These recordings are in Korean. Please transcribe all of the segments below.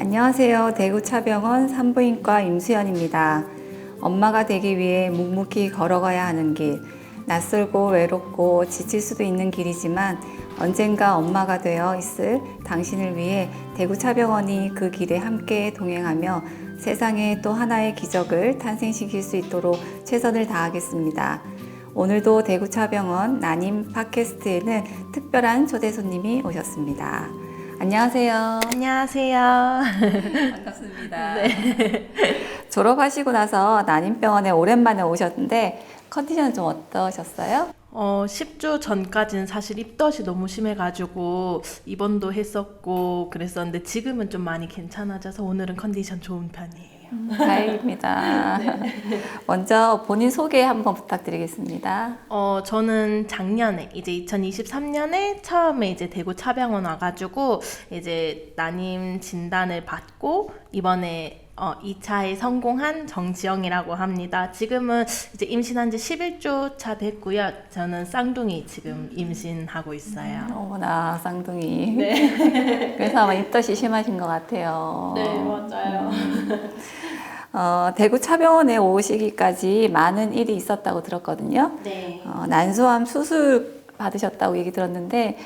안녕하세요. 대구차병원 산부인과 임수연입니다. 엄마가 되기 위해 묵묵히 걸어가야 하는 길, 낯설고 외롭고 지칠 수도 있는 길이지만 언젠가 엄마가 되어 있을 당신을 위해 대구차병원이 그 길에 함께 동행하며 세상에 또 하나의 기적을 탄생시킬 수 있도록 최선을 다하겠습니다. 오늘도 대구차병원 난임 팟캐스트에는 특별한 초대 손님이 오셨습니다. 안녕하세요. 안녕하세요. 반갑습니다. 네. 졸업하시고 나서 난임병원에 오랜만에 오셨는데 컨디션은 좀 어떠셨어요? 10주 전까지는 사실 입덧이 너무 심해가지고 입원도 했었고 그랬었는데 지금은 좀 많이 괜찮아져서 오늘은 컨디션 좋은 편이에요. 다행입니다. 먼저 본인 소개 한번 부탁드리겠습니다. 저는 작년에 이제 2023년에 처음에 이제 대구 차병원 와가지고 이제 난임 진단을 받고 이번에 2차에 성공한 정지영이라고 합니다. 지금은 이제 임신한 지 11주 차 됐고요. 저는 쌍둥이 지금 임신하고 있어요. 어머나 쌍둥이. 네. 그래서 아마 입덧이 심하신 것 같아요. 네, 맞아요. 대구 차병원에 오시기까지 많은 일이 있었다고 들었거든요. 네. 난소암 수술 받으셨다고 얘기 들었는데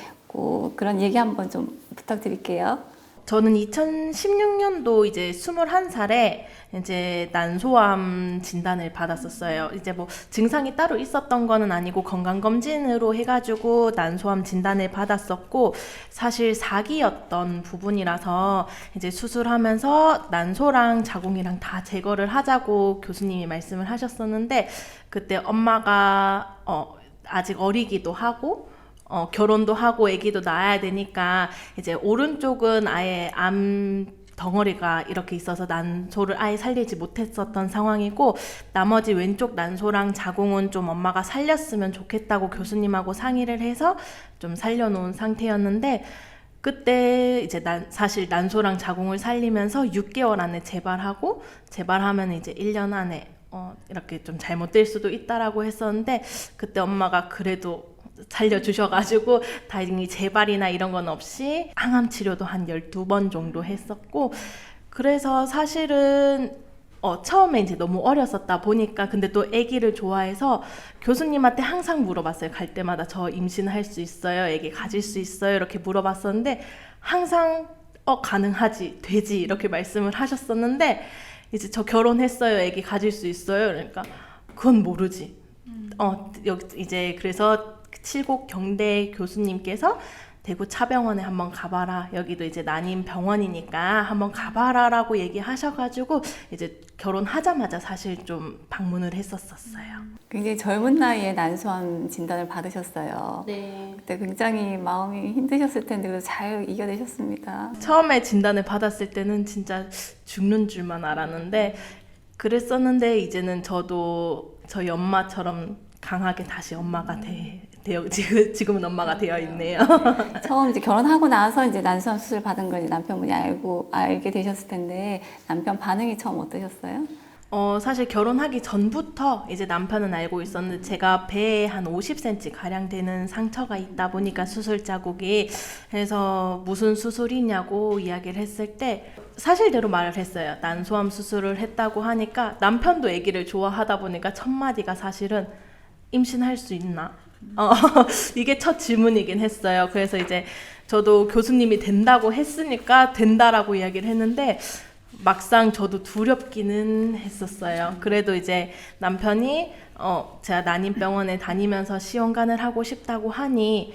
그런 얘기 한번 좀 부탁드릴게요. 저는 2016년도 이제 21살에 이제 난소암 진단을 받았었어요. 이제 뭐 증상이 따로 있었던 거는 아니고 건강검진으로 해가지고 난소암 진단을 받았었고, 사실 사기였던 부분이라서 이제 수술하면서 난소랑 자궁이랑 다 제거를 하자고 교수님이 말씀을 하셨었는데, 그때 엄마가 아직 어리기도 하고 결혼도 하고 아기도 낳아야 되니까 이제 오른쪽은 아예 암 덩어리가 이렇게 있어서 난소를 아예 살리지 못했었던 상황이고, 나머지 왼쪽 난소랑 자궁은 좀 엄마가 살렸으면 좋겠다고 교수님하고 상의를 해서 좀 살려놓은 상태였는데, 그때 이제 사실 난소랑 자궁을 살리면서 6개월 안에 재발하고, 재발하면 이제 1년 안에 이렇게 좀 잘못될 수도 있다라고 했었는데, 그때 엄마가 그래도 살려주셔가지고 다행히 재발이나 이런 건 없이 항암 치료도 한 12번 정도 했었고, 그래서 사실은 처음에 이제 너무 어렸었다 보니까, 근데 또 아기를 좋아해서 교수님한테 항상 물어봤어요. 갈 때마다 저 임신할 수 있어요? 아기 가질 수 있어요? 이렇게 물어봤었는데 항상 가능하지, 되지 이렇게 말씀을 하셨었는데, 이제 저 결혼했어요, 아기 가질 수 있어요? 그러니까 그건 모르지. 이제 그래서 칠곡 경대 교수님께서 대구 차병원에 한번 가봐라, 여기도 이제 난임 병원이니까 한번 가봐라라고 얘기하셔가지고 이제 결혼하자마자 사실 좀 방문을 했었어요. 굉장히 젊은 나이에 난소암 진단을 받으셨어요. 네. 그때 굉장히 마음이 힘드셨을 텐데 그래도 잘 이겨내셨습니다. 처음에 진단을 받았을 때는 진짜 죽는 줄만 알았는데, 그랬었는데 이제는 저도 저희 엄마처럼 강하게 다시 엄마가 지금은 엄마가 되어 있네요. 처음 이제 결혼하고 나서 이제 난소암 수술 받은 걸 이제 남편분이 알게 되셨을 텐데 남편 반응이 처음 어떠셨어요? 사실 결혼하기 전부터 이제 남편은 알고 있었는데, 제가 배에 한 50cm 가량 되는 상처가 있다 보니까 수술 자국이, 그래서 무슨 수술이냐고 이야기를 했을 때 사실대로 말을 했어요. 난소암 수술을 했다고 하니까 남편도 아기를 좋아하다 보니까 첫 마디가 사실은 임신할 수 있나? 이게 첫 질문이긴 했어요. 그래서 이제 저도 교수님이 된다고 했으니까 된다라고 이야기를 했는데, 막상 저도 두렵기는 했었어요. 그래도 이제 남편이 제가 난임병원에 다니면서 시험관을 하고 싶다고 하니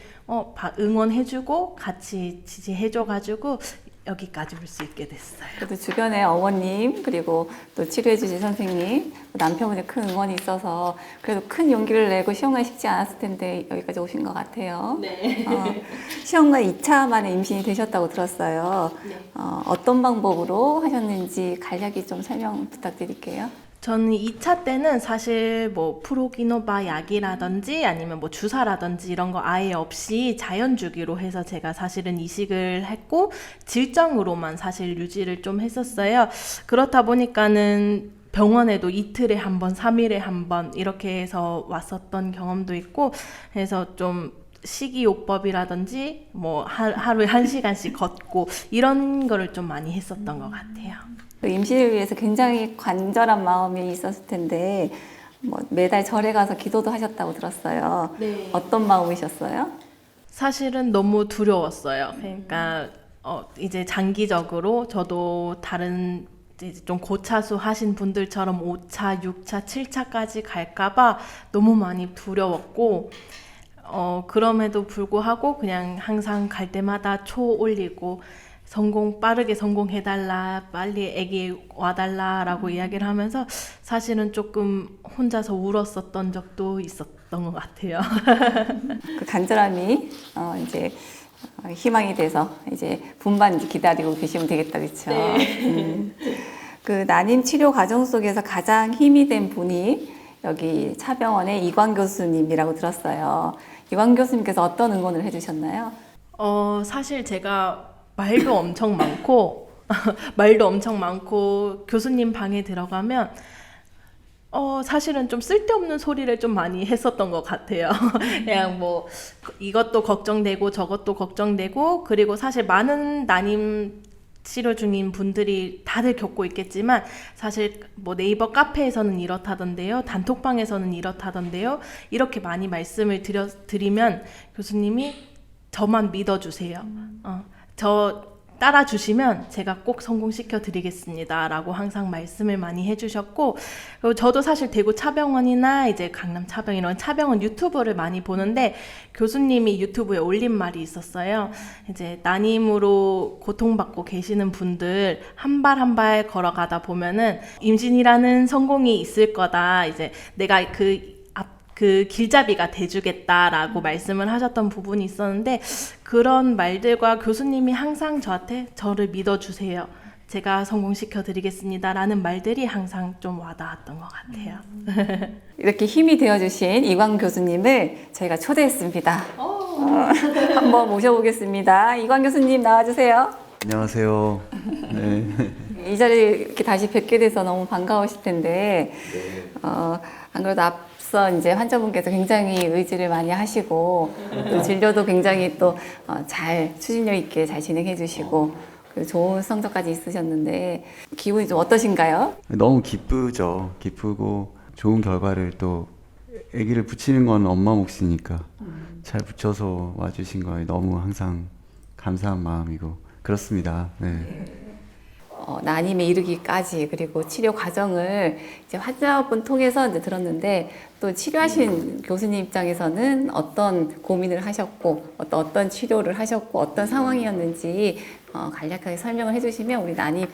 응원해주고 같이 지지해줘가지고 여기까지 올 수 있게 됐어요. 그래도 주변에 어머님 그리고 또 치료해주신 선생님, 남편분의 큰 응원이 있어서 그래도 큰 용기를 내고 시험관 쉽지 않았을 텐데 여기까지 오신 것 같아요. 네. 시험관 2차 만에 임신이 되셨다고 들었어요. 네. 어떤 방법으로 하셨는지 간략히 좀 설명 부탁드릴게요. 저는 2차 때는 사실 뭐 프로기노바 약이라든지 아니면 뭐 주사라든지 이런 거 아예 없이 자연주기로 해서 제가 사실은 이식을 했고 질정으로만 사실 유지를 좀 했었어요. 그렇다 보니까는 병원에도 이틀에 한 번, 3일에 한 번 이렇게 해서 왔었던 경험도 있고, 그래서 좀 식이요법이라든지 뭐 하루에 1시간씩 걷고 이런 거를 좀 많이 했었던 것 같아요. 그 임신을 위해서 굉장히 간절한 마음이 있었을 텐데 뭐 매달 절에 가서 기도도 하셨다고 들었어요. 네. 어떤 마음이셨어요? 사실은 너무 두려웠어요. 그러니까 이제 장기적으로 저도 다른 이제 좀 고차수 하신 분들처럼 5차, 6차, 7차까지 갈까봐 너무 많이 두려웠고 그럼에도 불구하고 그냥 항상 갈 때마다 초 올리고 빠르게 성공해달라, 빨리 아기 와달라라고 이야기를 하면서 사실은 조금 혼자서 울었었던 적도 있었던 것 같아요. 그 간절함이 이제 희망이 돼서 이제 분반 기다리고 계시면 되겠다, 그렇죠? 그 난임 치료 과정 속에서 가장 힘이 된 분이 여기 차병원의 이광 교수님이라고 들었어요. 이광 교수님께서 어떤 응원을 해주셨나요? 사실 제가 말도 엄청 많고 교수님 방에 들어가면 사실은 좀 쓸데없는 소리를 좀 많이 했었던 것 같아요. 그냥 뭐 이것도 걱정되고 저것도 걱정되고 그리고 사실 많은 난임 치료 중인 분들이 다들 겪고 있겠지만 사실 뭐 네이버 카페에서는 이렇다던데요, 단톡방에서는 이렇다던데요, 이렇게 많이 말씀을 드리면 교수님이 저만 믿어주세요. 저 따라주시면 제가 꼭 성공시켜 드리겠습니다 라고 항상 말씀을 많이 해주셨고, 그리고 저도 사실 대구 차병원이나 이제 강남 차병 이런 차병원 유튜브를 많이 보는데 교수님이 유튜브에 올린 말이 있었어요. 이제 난임으로 고통받고 계시는 분들 한 발 한 발 걸어가다 보면은 임신이라는 성공이 있을 거다, 이제 내가 그 길잡이가 돼주겠다라고 말씀을 하셨던 부분이 있었는데, 그런 말들과 교수님이 항상 저를 믿어주세요, 제가 성공시켜 드리겠습니다 라는 말들이 항상 좀 와닿았던 것 같아요. 이렇게 힘이 되어주신 이광 교수님을 저희가 초대했습니다. 한번 모셔보겠습니다. 이광 교수님 나와주세요. 안녕하세요. 네. 이 자리에 이렇게 다시 뵙게 돼서 너무 반가우실 텐데, 안 그래도 앞서 이제 환자분께서 굉장히 의지를 많이 하시고, 또 진료도 굉장히 또 잘 추진력 있게 잘 진행해 주시고, 그리고 좋은 성적까지 있으셨는데, 기분이 좀 어떠신가요? 너무 기쁘죠. 기쁘고 좋은 결과를 또 아기를 붙이는 건 엄마 몫이니까 잘 붙여서 와주신 거에 너무 항상 감사한 마음이고 그렇습니다. 네. 난임에 이르기까지 그리고 치료 과정을 이제 환자분 통해서 이제 들었는데, 또 치료하신 교수님 입장에서는 어떤 고민을 하셨고 어떤 치료를 하셨고 어떤 상황이었는지 간략하게 설명을 해주시면 우리 난임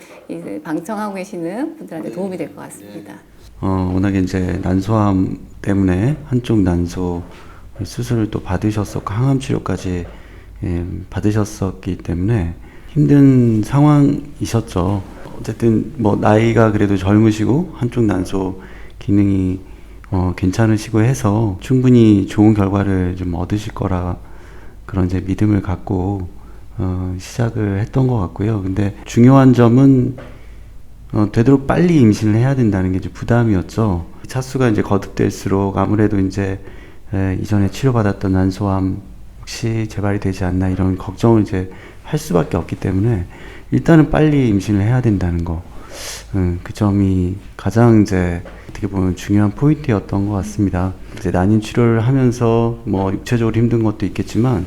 방청하고 계시는 분들한테 도움이 될 것 같습니다. 워낙에 이제 난소암 때문에 한쪽 난소 수술을 또 받으셨었고 항암 치료까지 받으셨었기 때문에 힘든 상황이셨죠. 어쨌든 뭐 나이가 그래도 젊으시고 한쪽 난소 기능이 괜찮으시고 해서 충분히 좋은 결과를 좀 얻으실 거라 그런 이제 믿음을 갖고 시작을 했던 것 같고요. 근데 중요한 점은 되도록 빨리 임신을 해야 된다는 게 이제 부담이었죠. 차수가 이제 거듭될수록 아무래도 이제 이전에 치료받았던 난소암 혹시 재발이 되지 않나 이런 걱정을 이제 할 수밖에 없기 때문에 일단은 빨리 임신을 해야 된다는 거, 그 점이 가장 이제 어떻게 보면 중요한 포인트였던 것 같습니다. 이제 난임 치료를 하면서 뭐 육체적으로 힘든 것도 있겠지만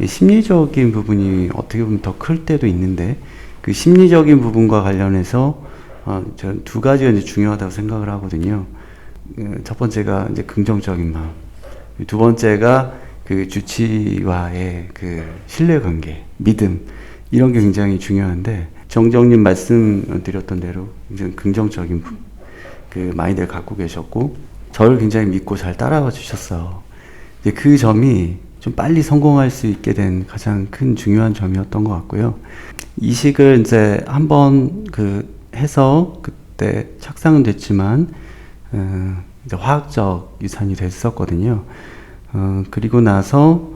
심리적인 부분이 어떻게 보면 더 클 때도 있는데, 그 심리적인 부분과 관련해서 저는 두 가지가 이제 중요하다고 생각을 하거든요. 첫 번째가 이제 긍정적인 마음, 두 번째가 그 주치와의 그 신뢰관계, 믿음, 이런 게 굉장히 중요한데, 정정님 말씀드렸던 대로 굉장히 긍정적인 그 마인드를 갖고 계셨고 저를 굉장히 믿고 잘 따라와 주셨어요. 이제 그 점이 좀 빨리 성공할 수 있게 된 가장 큰 중요한 점이었던 것 같고요. 이식을 이제 한번 해서 그때 착상은 됐지만 이제 화학적 유산이 됐었거든요. 그리고 나서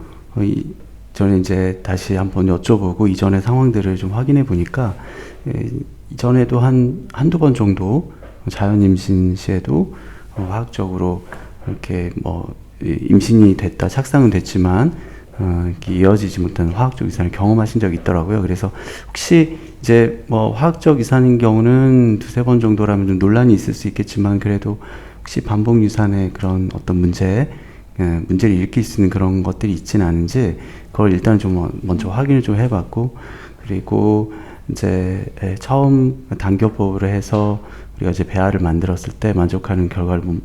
저는 이제 다시 한번 여쭤보고 이전의 상황들을 좀 확인해 보니까 이전에도 한두 번 정도 자연 임신 시에도 화학적으로 이렇게 뭐 임신이 됐다, 착상은 됐지만 이렇게 이어지지 못한 화학적 유산을 경험하신 적이 있더라고요. 그래서 혹시 이제 뭐 화학적 유산인 경우는 두세 번 정도라면 좀 논란이 있을 수 있겠지만 그래도 혹시 반복 유산의 그런 어떤 문제를 일으킬 수 있는 그런 것들이 있지는 않은지 그걸 일단 좀 먼저 확인을 좀 해봤고 그리고 이제 처음 단교법으로 해서 우리가 이제 배아를 만들었을 때 만족하는 결과를 못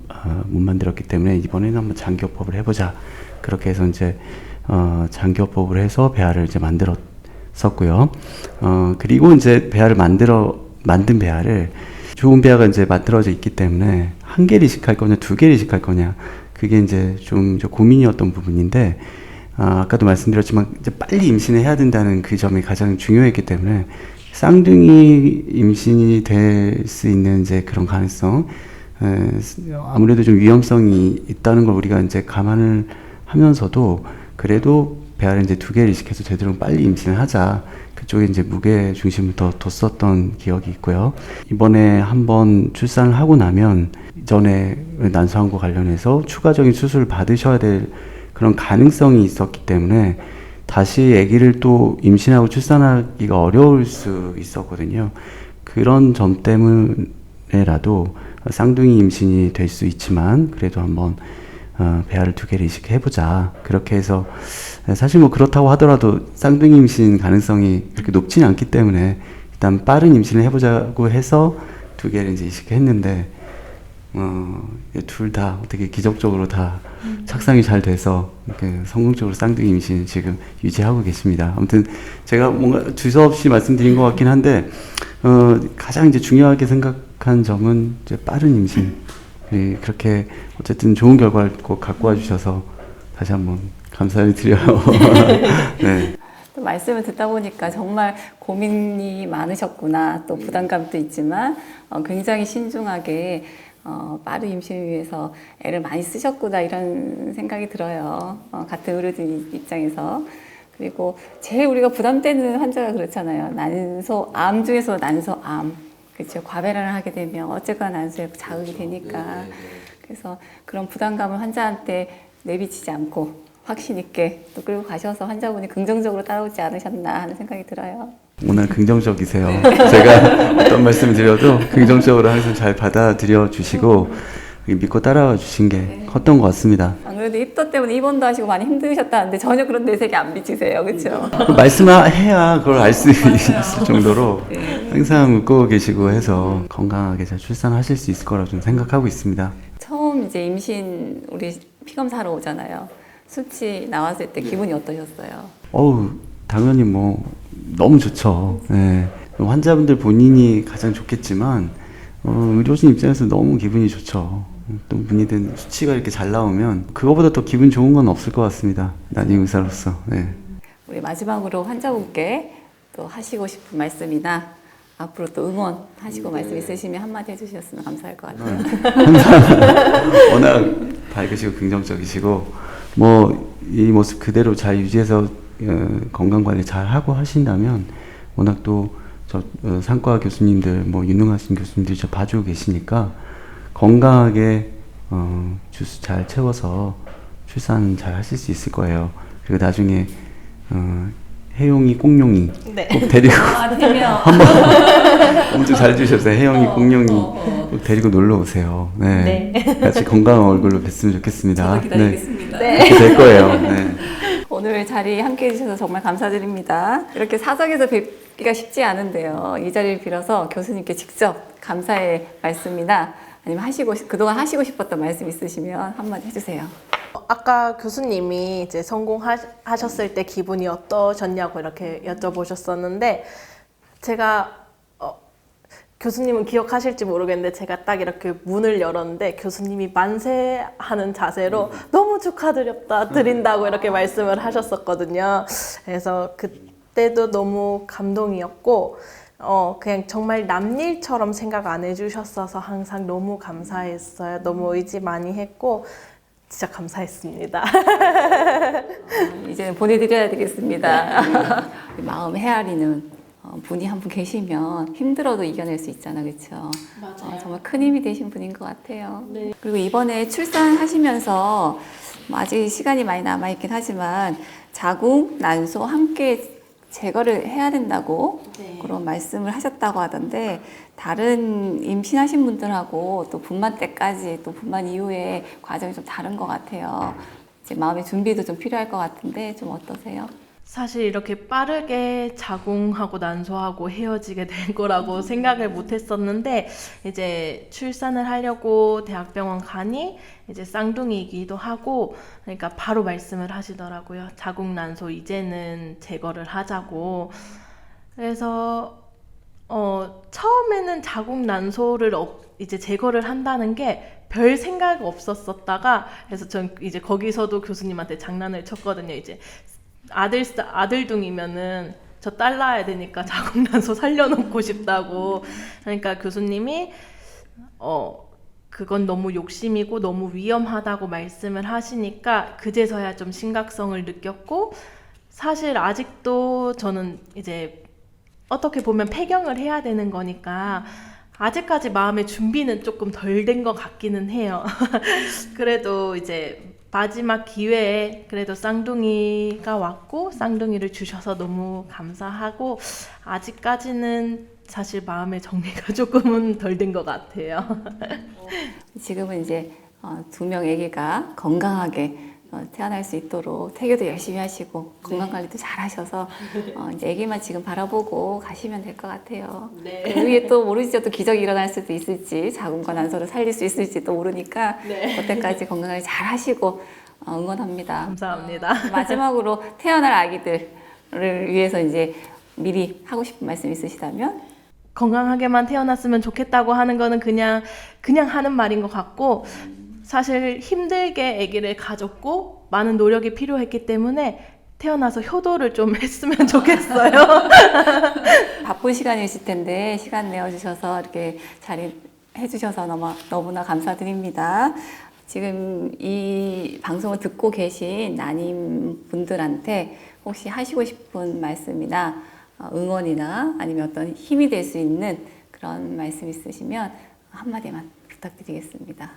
만들었기 때문에 이번에는 한번 장교법을 해보자. 그렇게 해서 이제 장교법을 해서 배아를 이제 만들었었고요. 그리고 이제 만든 배아를 좋은 배아가 이제 만들어져 있기 때문에 한 개를 이식할 거냐, 두 개를 이식할 거냐. 그게 이제 좀 고민이었던 부분인데, 아까도 말씀드렸지만 이제 빨리 임신을 해야 된다는 그 점이 가장 중요했기 때문에 쌍둥이 임신이 될 수 있는 이제 그런 가능성, 아무래도 좀 위험성이 있다는 걸 우리가 이제 감안을 하면서도 그래도 배아를 이제 두 개를 이식해서 되도록 빨리 임신을 하자. 그쪽에 이제 무게 중심을 더 뒀었던 기억이 있고요. 이번에 한번 출산을 하고 나면 이전에 난소암과 관련해서 추가적인 수술을 받으셔야 될 그런 가능성이 있었기 때문에 다시 아기를 또 임신하고 출산하기가 어려울 수 있었거든요. 그런 점 때문에라도 쌍둥이 임신이 될 수 있지만 그래도 한번 배아를 두 개를 이식해보자. 그렇게 해서 사실 뭐 그렇다고 하더라도 쌍둥이 임신 가능성이 그렇게 높지는 않기 때문에 일단 빠른 임신을 해보자고 해서 두 개를 이제 이식했는데 둘 다 어떻게 기적적으로 다 착상이 잘 돼서 이렇게 성공적으로 쌍둥이 임신 지금 유지하고 계십니다. 아무튼 제가 뭔가 두서없이 말씀드린 것 같긴 한데 가장 이제 중요하게 생각한 점은 이제 빠른 임신. 그렇게 어쨌든 좋은 결과를 꼭 갖고 와주셔서 다시 한번 감사를 드려요. 네. 또 말씀을 듣다 보니까 정말 고민이 많으셨구나. 또 부담감도 있지만 굉장히 신중하게 빠른 임신을 위해서 애를 많이 쓰셨구나 이런 생각이 들어요. 같은 의료진 입장에서. 그리고 제일 우리가 부담되는 환자가 그렇잖아요. 난소암 중에서 난소암. 그렇죠. 과배란을 하게 되면 어쨌거나 난소에 자극이 되니까. 그래서 그런 부담감을 환자한테 내비치지 않고 확신 있게 또 끌고 가셔서 환자분이 긍정적으로 따라오지 않으셨나 하는 생각이 들어요. 오늘 긍정적이세요. 제가 어떤 말씀을 드려도 긍정적으로 항상 잘 받아들여 주시고 믿고 따라와 주신 게 컸던 것 같습니다. 안 그래도 입덧 때문에 입원도 하시고 많이 힘드셨다는데 전혀 그런 내색이 안 비치세요. 그렇죠? 말씀을 해야 그걸 알 수 있을 정도로 항상 웃고 계시고 해서 건강하게 잘 출산하실 수 있을 거라고 좀 생각하고 있습니다. 처음 이제 임신 우리 피검사하러 오잖아요. 수치 나왔을 때 기분이 어떠셨어요? 당연히 뭐 너무 좋죠. 네. 환자분들 본인이 가장 좋겠지만 의료진 입장에서 너무 기분이 좋죠. 또 문의된 수치가 이렇게 잘 나오면 그거보다 더 기분 좋은 건 없을 것 같습니다. 난임 의사로서. 네. 우리 마지막으로 환자분께 또 하시고 싶은 말씀이나 앞으로 또 응원하시고 말씀 있으시면 한마디 해주셨으면 감사할 것 같아요. 항상 워낙 밝으시고 긍정적이시고 뭐 이 모습 그대로 잘 유지해서 건강 관리 잘 하고 하신다면 워낙 또 상과 교수님들 뭐 유능하신 교수님들이 저 봐주고 계시니까 건강하게 주스 잘 채워서 출산 잘 하실 수 있을 거예요. 그리고 나중에 혜용이 꽁룡이 꼭 데리고 한번 엄청 잘 해주셨어요. 혜영이 꽁룡이 꼭 데리고 놀러 오세요. 네. 같이 건강한 얼굴로 뵀으면 좋겠습니다. 저도 기다리겠습니다. 그렇게 될 거예요. 네. 오늘 자리 함께 해주셔서 정말 감사드립니다. 이렇게 사석에서 뵙기가 쉽지 않은데요. 이 자리를 빌어서 교수님께 직접 감사의 말씀이나 아니면 그동안 하시고 싶었던 말씀 있으시면 한마디 해주세요. 아까 교수님이 이제 성공하셨을 때 기분이 어떠셨냐고 이렇게 여쭤보셨었는데 제가 교수님은 기억하실지 모르겠는데 제가 딱 이렇게 문을 열었는데 교수님이 만세하는 자세로 너무 드린다고 이렇게 말씀을 하셨었거든요. 그래서 그때도 너무 감동이었고 그냥 정말 남일처럼 생각 안 해주셨어서 항상 너무 감사했어요. 너무 의지 많이 했고 진짜 감사했습니다. 이제는 보내드려야 되겠습니다. 마음 헤아리는 분이 한 분 계시면 힘들어도 이겨낼 수 있잖아요. 그렇죠? 맞아요. 정말 큰 힘이 되신 분인 것 같아요. 네. 그리고 이번에 출산하시면서 아직 시간이 많이 남아있긴 하지만 자궁, 난소 함께 제거를 해야 된다고 네. 그런 말씀을 하셨다고 하던데 다른 임신하신 분들하고 또 분만 때까지 또 분만 이후에 과정이 좀 다른 것 같아요. 이제 마음의 준비도 좀 필요할 것 같은데 좀 어떠세요? 사실 이렇게 빠르게 자궁하고 난소하고 헤어지게 될 거라고 생각을 못 했었는데, 이제 출산을 하려고 대학병원 가니 이제 쌍둥이이기도 하고, 그러니까 바로 말씀을 하시더라고요. 자궁 난소 이제는 제거를 하자고. 그래서 처음에는 자궁 난소를 이제 제거를 한다는 게 별 생각 없었었다가, 그래서 전 이제 거기서도 교수님한테 장난을 쳤거든요. 이제 아들둥이면은 저 딸 낳아야 되니까 자궁 난소 살려놓고 싶다고. 그러니까 교수님이 그건 너무 욕심이고 너무 위험하다고 말씀을 하시니까 그제서야 좀 심각성을 느꼈고, 사실 아직도 저는 이제 어떻게 보면 폐경을 해야 되는 거니까 아직까지 마음의 준비는 조금 덜 된 것 같기는 해요. 그래도 이제 마지막 기회에 그래도 쌍둥이가 왔고 쌍둥이를 주셔서 너무 감사하고, 아직까지는 사실 마음의 정리가 조금은 덜 된 것 같아요. 지금은 이제 두 명 아기가 건강하게 태어날 수 있도록 태교도 열심히 하시고 건강 관리도 잘 하셔서 이제 아기만 지금 바라보고 가시면 될 것 같아요. 네. 그 위에 또 모르시죠? 또 기적이 일어날 수도 있을지 자궁과 난소를 살릴 수 있을지 또 모르니까 네. 그때까지 건강을 잘 하시고 응원합니다. 감사합니다. 마지막으로 태어날 아기들을 위해서 이제 미리 하고 싶은 말씀 있으시다면? 건강하게만 태어났으면 좋겠다고 하는 거는 그냥 하는 말인 것 같고, 사실 힘들게 아기를 가졌고 많은 노력이 필요했기 때문에 태어나서 효도를 좀 했으면 좋겠어요. 바쁜 시간이실 텐데 시간 내어주셔서 이렇게 자리 해주셔서 너무나 감사드립니다. 지금 이 방송을 듣고 계신 난임 분들한테 혹시 하시고 싶은 말씀이나 응원이나 아니면 어떤 힘이 될 수 있는 그런 말씀 있으시면 한마디만 부탁드리겠습니다.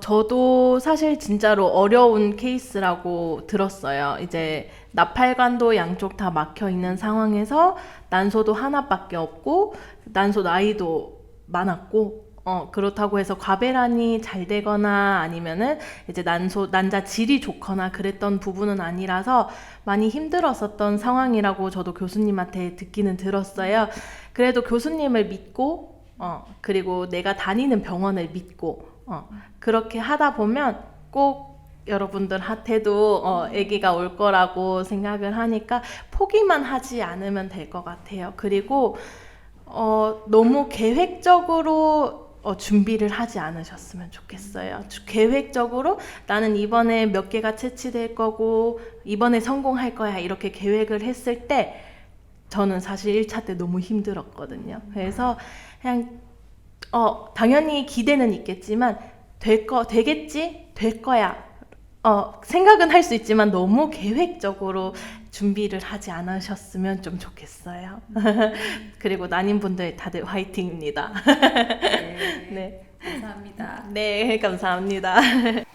저도 사실 진짜로 어려운 케이스라고 들었어요. 이제 나팔관도 양쪽 다 막혀 있는 상황에서 난소도 하나밖에 없고 난소 나이도 많았고, 그렇다고 해서 과배란이 잘 되거나 아니면은 이제 난자 질이 좋거나 그랬던 부분은 아니라서 많이 힘들었었던 상황이라고 저도 교수님한테 듣기는 들었어요. 그래도 교수님을 믿고, 그리고 내가 다니는 병원을 믿고, 그렇게 하다 보면 꼭 여러분들한테도 아기가 올 거라고 생각을 하니까 포기만 하지 않으면 될 것 같아요. 그리고 너무 계획적으로 준비를 하지 않으셨으면 좋겠어요. 계획적으로 나는 이번에 몇 개가 채취될 거고 이번에 성공할 거야 이렇게 계획을 했을 때 저는 사실 1차 때 너무 힘들었거든요. 그래서 그냥 당연히 기대는 있겠지만 되겠지? 될 거야. 생각은 할 수 있지만 너무 계획적으로 준비를 하지 않으셨으면 좀 좋겠어요. 그리고 난임분들 다들 화이팅입니다. 네. 감사합니다. 네, 감사합니다.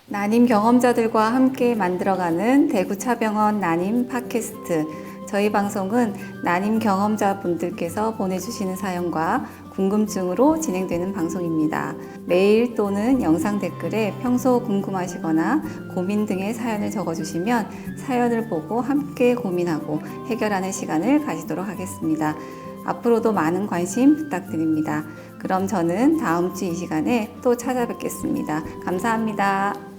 난임 경험자들과 함께 만들어가는 대구차병원 난임 팟캐스트. 저희 방송은 난임 경험자분들께서 보내주시는 사연과 궁금증으로 진행되는 방송입니다. 메일 또는 영상 댓글에 평소 궁금하시거나 고민 등의 사연을 적어주시면 사연을 보고 함께 고민하고 해결하는 시간을 가지도록 하겠습니다. 앞으로도 많은 관심 부탁드립니다. 그럼 저는 다음 주 이 시간에 또 찾아뵙겠습니다. 감사합니다.